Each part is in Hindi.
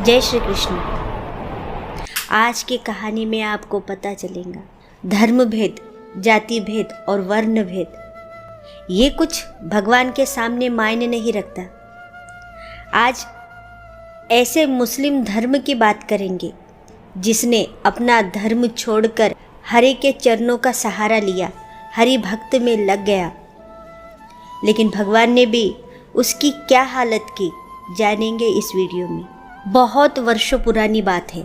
जय श्री कृष्ण। आज की कहानी में आपको पता चलेगा धर्म भेद, जाति भेद और वर्ण भेद ये कुछ भगवान के सामने मायने नहीं रखता। आज ऐसे मुस्लिम धर्म की बात करेंगे जिसने अपना धर्म छोड़कर हरि के चरणों का सहारा लिया, हरि भक्त में लग गया, लेकिन भगवान ने भी उसकी क्या हालत की जानेंगे इस वीडियो में। बहुत वर्षों पुरानी बात है।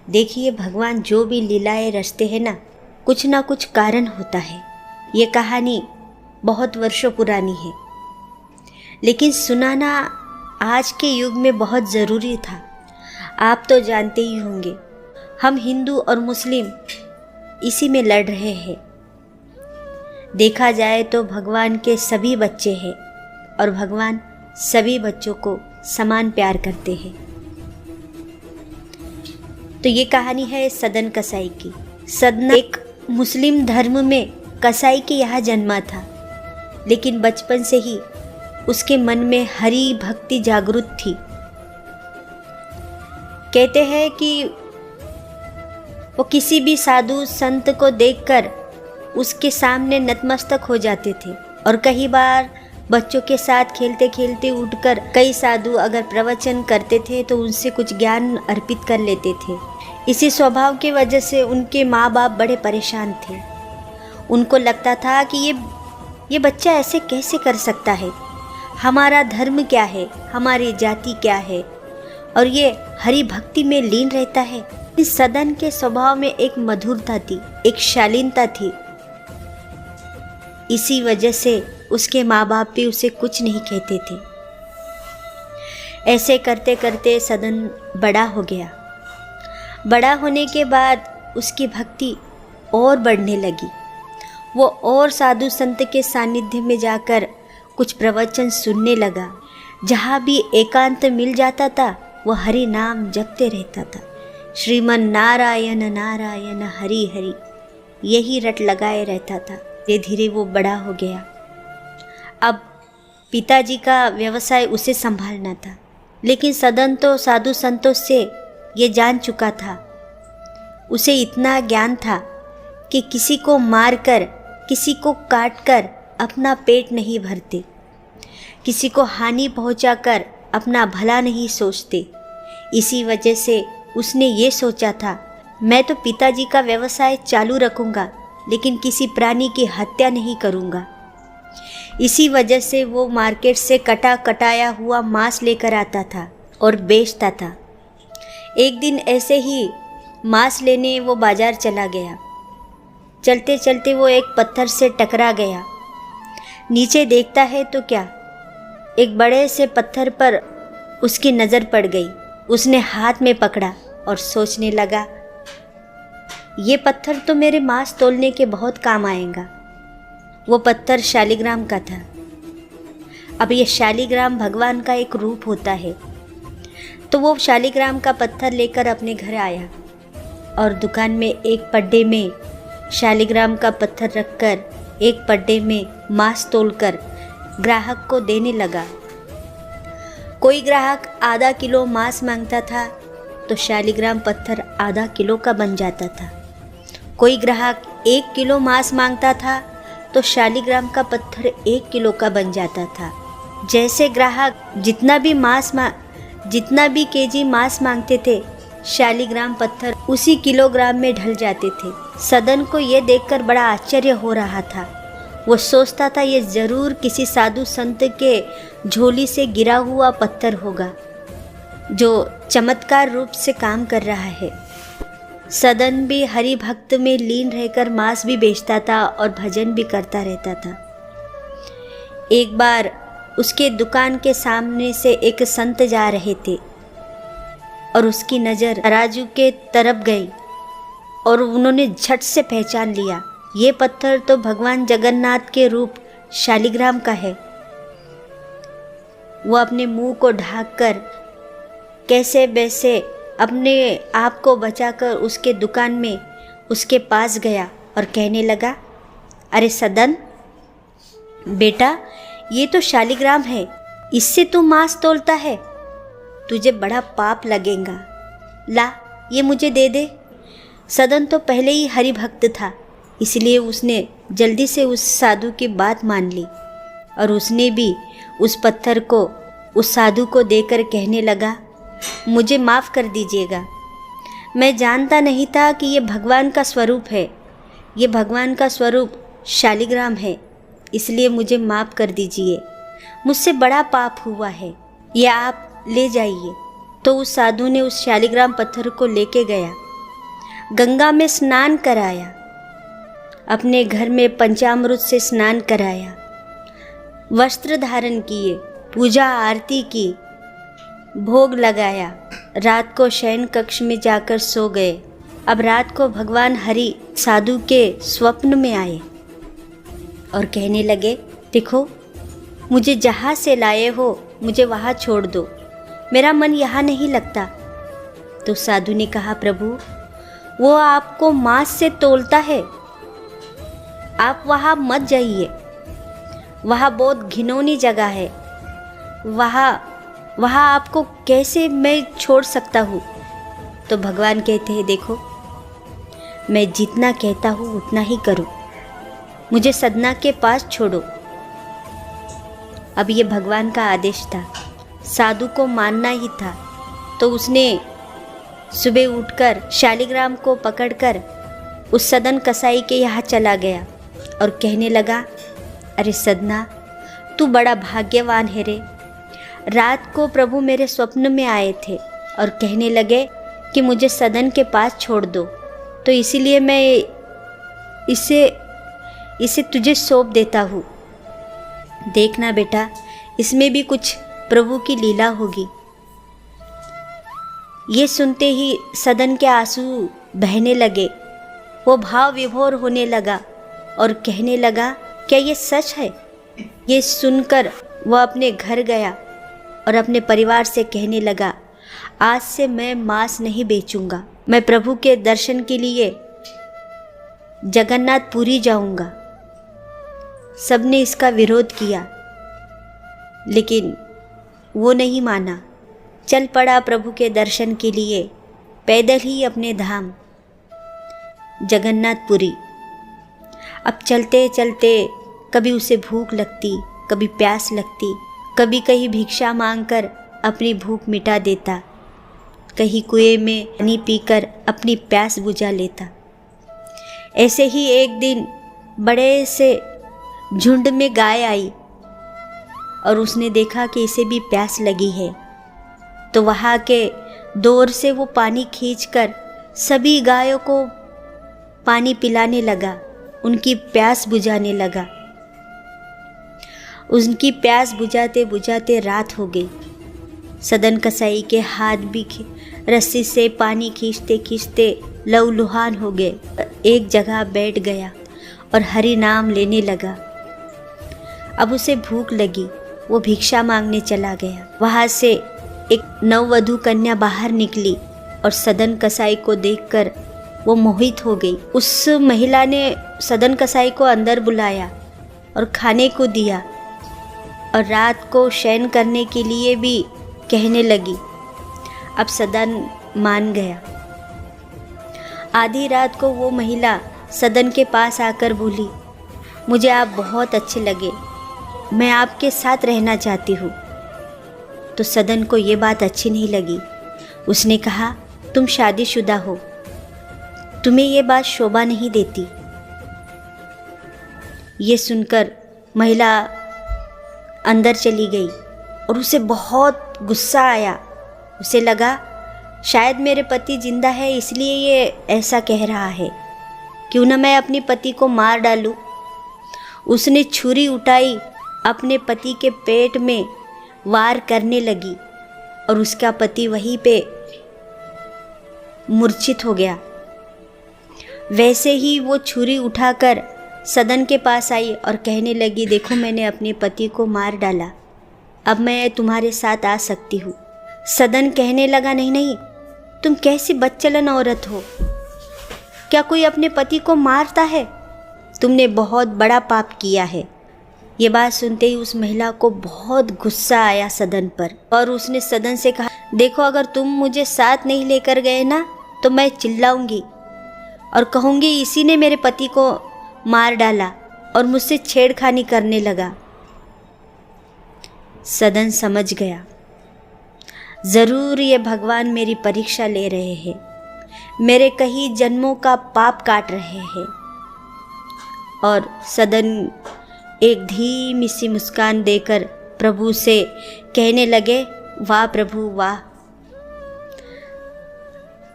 देखिए, भगवान जो भी लीलाएं रचते हैं ना कुछ कारण होता है। ये कहानी बहुत वर्षों पुरानी है, लेकिन सुनाना आज के युग में बहुत ज़रूरी था। आप तो जानते ही होंगे, हम हिंदू और मुस्लिम इसी में लड़ रहे हैं। देखा जाए तो भगवान के सभी बच्चे हैं और भगवान सभी बच्चों को समान प्यार करते हैं। तो ये कहानी है सदन कसाई की। सदन एक मुस्लिम धर्म में कसाई के यहाँ जन्मा था, लेकिन बचपन से ही उसके मन में हरि भक्ति जागृत थी। कहते हैं कि वो किसी भी साधु संत को देखकर उसके सामने नतमस्तक हो जाते थे, और कई बार बच्चों के साथ खेलते खेलते उठकर कई साधु अगर प्रवचन करते थे तो उनसे कुछ ज्ञान अर्पित कर लेते थे। इसी स्वभाव की वजह से उनके माँ बाप बड़े परेशान थे। उनको लगता था कि ये बच्चा ऐसे कैसे कर सकता है, हमारा धर्म क्या है, हमारी जाति क्या है, और ये हरि भक्ति में लीन रहता है। इस सदन के स्वभाव में एक मधुरता थी, एक शालीनता थी। इसी वजह से उसके माँ बाप भी उसे कुछ नहीं कहते थे। ऐसे करते करते सदन बड़ा हो गया। बड़ा होने के बाद उसकी भक्ति और बढ़ने लगी। वो और साधु संत के सानिध्य में जाकर कुछ प्रवचन सुनने लगा। जहाँ भी एकांत मिल जाता था वो हरि नाम जपते रहता था। श्रीमन नारायण नारायण हरि हरि यही रट लगाए रहता था। धीरे धीरे वो बड़ा हो गया। अब पिताजी का व्यवसाय उसे संभालना था, लेकिन सदन तो साधु संतों से ये जान चुका था। उसे इतना ज्ञान था कि किसी को मारकर, किसी को काटकर अपना पेट नहीं भरते, किसी को हानि पहुंचाकर अपना भला नहीं सोचते। इसी वजह से उसने ये सोचा था, मैं तो पिताजी का व्यवसाय चालू रखूंगा, लेकिन किसी प्राणी की हत्या नहीं करूंगा। इसी वजह से वो मार्केट से कटाया हुआ मांस लेकर आता था और बेचता था। एक दिन ऐसे ही मांस लेने वो बाजार चला गया। चलते चलते वो एक पत्थर से टकरा गया। नीचे देखता है तो क्या, एक बड़े से पत्थर पर उसकी नज़र पड़ गई। उसने हाथ में पकड़ा और सोचने लगा, ये पत्थर तो मेरे मांस तोलने के बहुत काम आएगा। वो पत्थर शालिग्राम का था। अब ये शालिग्राम भगवान का एक रूप होता है। तो वो शालिग्राम का पत्थर लेकर अपने घर आया और दुकान में एक पड्डे में शालिग्राम का पत्थर रखकर एक पड्डे में मांस तोलकर ग्राहक को देने लगा। कोई ग्राहक आधा किलो मांस मांगता था तो शालिग्राम पत्थर आधा किलो का बन जाता था। कोई ग्राहक 1 किलो मांस मांगता था तो शालिग्राम का पत्थर 1 किलो का बन जाता था। जैसे ग्राहक जितना भी केजी मांस मांगते थे, शालिग्राम पत्थर उसी किलोग्राम में ढल जाते थे। सदन को ये देखकर बड़ा आश्चर्य हो रहा था। वो सोचता था ये ज़रूर किसी साधु संत के झोली से गिरा हुआ पत्थर होगा जो चमत्कार रूप से काम कर रहा है। सदन भी हरि भक्त में लीन रहकर मांस भी बेचता था और भजन भी करता रहता था। एक बार उसके दुकान के सामने से एक संत जा रहे थे और उसकी नज़र तराजू के तरफ गई और उन्होंने झट से पहचान लिया, ये पत्थर तो भगवान जगन्नाथ के रूप शालिग्राम का है। वो अपने मुंह को ढांककर कैसे वैसे अपने आप को बचाकर उसके दुकान में उसके पास गया और कहने लगा, अरे सदन बेटा, ये तो शालिग्राम है, इससे तू मांस तोलता है। तुझे बड़ा पाप लगेगा, ला ये मुझे दे दे। सदन तो पहले ही हरि भक्त था, इसलिए उसने जल्दी से उस साधु की बात मान ली और उसने भी उस पत्थर को उस साधु को देकर कहने लगा, मुझे माफ़ कर दीजिएगा, मैं जानता नहीं था कि ये भगवान का स्वरूप है, ये भगवान का स्वरूप शालिग्राम है, इसलिए मुझे माफ़ कर दीजिए, मुझसे बड़ा पाप हुआ है, ये आप ले जाइए। तो उस साधु ने उस शालिग्राम पत्थर को लेके गया, गंगा में स्नान कराया, अपने घर में पंचामृत से स्नान कराया, वस्त्र धारण किए, पूजा आरती की, भोग लगाया, रात को शयन कक्ष में जाकर सो गए। अब रात को भगवान हरि साधु के स्वप्न में आए और कहने लगे, देखो मुझे जहाँ से लाए हो मुझे वहाँ छोड़ दो, मेरा मन यहाँ नहीं लगता। तो साधु ने कहा, प्रभु वो आपको मांस से तोलता है, आप वहाँ मत जाइए, वहाँ बहुत घिनौनी जगह है, वहाँ आपको कैसे मैं छोड़ सकता हूँ। तो भगवान कहते हैं, देखो मैं जितना कहता हूँ उतना ही करो, मुझे सदना के पास छोड़ो। अब ये भगवान का आदेश था, साधु को मानना ही था। तो उसने सुबह उठकर शालिग्राम को पकड़कर उस सदन कसाई के यहाँ चला गया और कहने लगा, अरे सदना तू बड़ा भाग्यवान है रे, रात को प्रभु मेरे स्वप्न में आए थे और कहने लगे कि मुझे सदन के पास छोड़ दो, तो इसीलिए मैं इसे तुझे सौंप देता हूँ। देखना बेटा, इसमें भी कुछ प्रभु की लीला होगी। ये सुनते ही सदन के आंसू बहने लगे, वो भाव विभोर होने लगा और कहने लगा, क्या ये सच है? ये सुनकर वह अपने घर गया और अपने परिवार से कहने लगा, आज से मैं मांस नहीं बेचूंगा, मैं प्रभु के दर्शन के लिए जगन्नाथपुरी जाऊंगा। सबने इसका विरोध किया, लेकिन वो नहीं माना, चल पड़ा प्रभु के दर्शन के लिए पैदल ही अपने धाम जगन्नाथपुरी। अब चलते चलते कभी उसे भूख लगती, कभी प्यास लगती, कभी कहीं भिक्षा मांगकर अपनी भूख मिटा देता, कहीं कुएं में पानी पीकर अपनी प्यास बुझा लेता। ऐसे ही एक दिन बड़े से झुंड में गाय आई और उसने देखा कि इसे भी प्यास लगी है, तो वहाँ के डोर से वो पानी खींचकर सभी गायों को पानी पिलाने लगा, उनकी प्यास बुझाने लगा। उनकी प्यास बुझाते बुझाते रात हो गई। सदन कसाई के हाथ भी रस्सी से पानी खींचते खींचते लहूलुहान हो गए। एक जगह बैठ गया और हरि नाम लेने लगा। अब उसे भूख लगी, वो भिक्षा मांगने चला गया। वहाँ से एक नववधू कन्या बाहर निकली और सदन कसाई को देखकर वो मोहित हो गई। उस महिला ने सदन कसाई को अंदर बुलाया और खाने को दिया और रात को शयन करने के लिए भी कहने लगी। अब सदन मान गया। आधी रात को वो महिला सदन के पास आकर बोली, मुझे आप बहुत अच्छे लगे, मैं आपके साथ रहना चाहती हूँ। तो सदन को ये बात अच्छी नहीं लगी। उसने कहा, तुम शादीशुदा हो, तुम्हें ये बात शोभा नहीं देती। ये सुनकर महिला अंदर चली गई और उसे बहुत गुस्सा आया। उसे लगा शायद मेरे पति जिंदा है इसलिए ये ऐसा कह रहा है, क्यों ना मैं अपने पति को मार डालूं। उसने छुरी उठाई, अपने पति के पेट में वार करने लगी और उसका पति वहीं पे मूर्छित हो गया। वैसे ही वो छुरी उठाकर सदन के पास आई और कहने लगी, देखो मैंने अपने पति को मार डाला, अब मैं तुम्हारे साथ आ सकती हूँ। सदन कहने लगा, नहीं नहीं, तुम कैसी बदचलन औरत हो, क्या कोई अपने पति को मारता है? तुमने बहुत बड़ा पाप किया है। ये बात सुनते ही उस महिला को बहुत गुस्सा आया सदन पर और उसने सदन से कहा, देखो, अगर तुम मुझे साथ नहीं लेकर गए ना तो मैं चिल्लाऊंगी और कहूँगी इसी ने मेरे पति को मार डाला और मुझसे छेड़खानी करने लगा। सदन समझ गया, ज़रूर ये भगवान मेरी परीक्षा ले रहे हैं, मेरे कई जन्मों का पाप काट रहे हैं। और सदन एक धीमी सी मुस्कान देकर प्रभु से कहने लगे, वाह प्रभु वाह,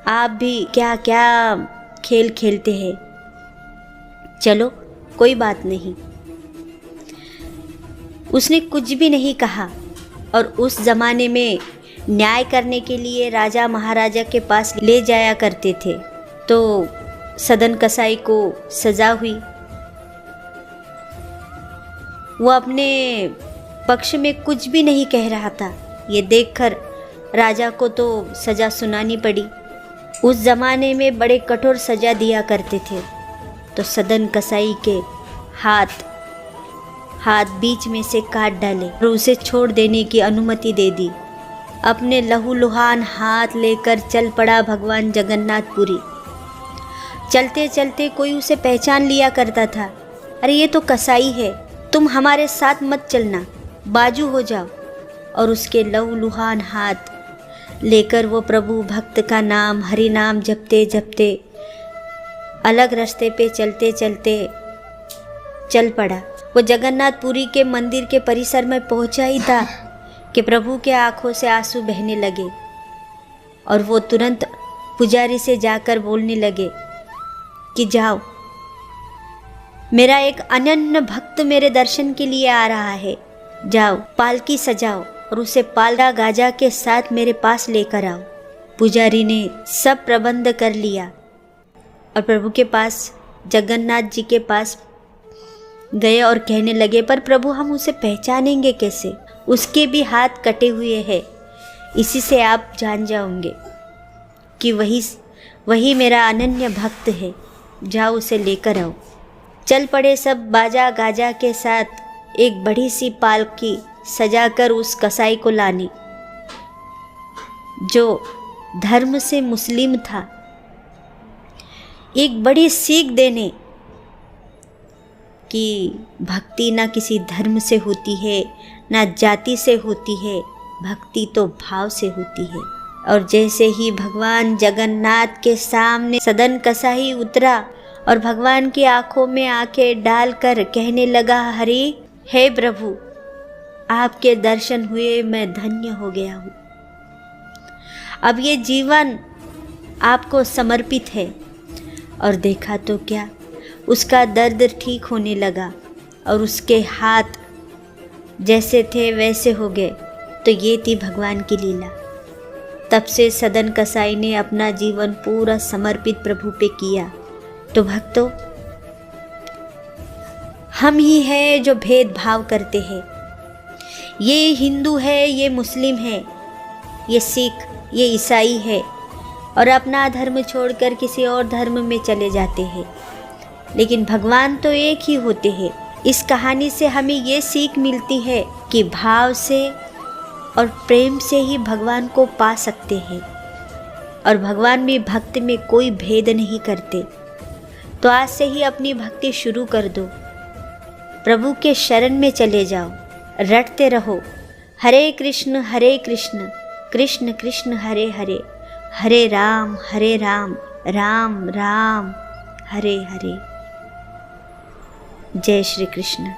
आप भी क्या क्या खेल खेलते हैं। चलो कोई बात नहीं। उसने कुछ भी नहीं कहा और उस ज़माने में न्याय करने के लिए राजा महाराजा के पास ले जाया करते थे। तो सदन कसाई को सज़ा हुई। वो अपने पक्ष में कुछ भी नहीं कह रहा था। ये देखकर राजा को तो सज़ा सुनानी पड़ी। उस ज़माने में बड़े कठोर सज़ा दिया करते थे। तो सदन कसाई के हाथ बीच में से काट डाले और उसे छोड़ देने की अनुमति दे दी। अपने लहूलुहान हाथ लेकर चल पड़ा भगवान जगन्नाथपुरी। चलते चलते कोई उसे पहचान लिया करता था, अरे ये तो कसाई है, तुम हमारे साथ मत चलना, बाजू हो जाओ। और उसके लहूलुहान हाथ लेकर वो प्रभु भक्त का नाम हरि नाम जपते जपते अलग रास्ते पे चलते चलते चल पड़ा। वो जगन्नाथपुरी के मंदिर के परिसर में पहुंचा ही था कि प्रभु के आंखों से आंसू बहने लगे और वो तुरंत पुजारी से जाकर बोलने लगे कि जाओ, मेरा एक अनन्य भक्त मेरे दर्शन के लिए आ रहा है, जाओ पालकी सजाओ और उसे पाला गाजा के साथ मेरे पास लेकर आओ। पुजारी ने सब प्रबंध कर लिया और प्रभु के पास, जगन्नाथ जी के पास गए और कहने लगे, पर प्रभु हम उसे पहचानेंगे कैसे? उसके भी हाथ कटे हुए हैं, इसी से आप जान जाओगे कि वही मेरा अनन्य भक्त है, जाओ उसे लेकर आओ। चल पड़े सब बाजा गाजा के साथ एक बड़ी सी पालकी सजाकर उस कसाई को लाने, जो धर्म से मुस्लिम था, एक बड़ी सीख देने कि भक्ति ना किसी धर्म से होती है, ना जाति से होती है, भक्ति तो भाव से होती है। और जैसे ही भगवान जगन्नाथ के सामने सदन कसाई उतरा और भगवान की आंखों में आंखें डालकर कहने लगा, हरि हे प्रभु, आपके दर्शन हुए मैं धन्य हो गया हूँ, अब ये जीवन आपको समर्पित है। और देखा तो क्या, उसका दर्द ठीक होने लगा और उसके हाथ जैसे थे वैसे हो गए। तो ये थी भगवान की लीला। तब से सदन कसाई ने अपना जीवन पूरा समर्पित प्रभु पे किया। तो भक्तों, हम ही हैं जो भेदभाव करते हैं। ये हिंदू है, ये मुस्लिम है, ये सिख, ये ईसाई है और अपना धर्म छोड़कर किसी और धर्म में चले जाते हैं। लेकिन भगवान तो एक ही होते हैं। इस कहानी से हमें ये सीख मिलती है कि भाव से और प्रेम से ही भगवान को पा सकते हैं और भगवान भी भक्त में कोई भेद नहीं करते। तो आज से ही अपनी भक्ति शुरू कर दो, प्रभु के शरण में चले जाओ, रटते रहो, हरे कृष्ण कृष्ण कृष्ण हरे हरे, हरे राम राम राम हरे हरे। जय श्री कृष्ण।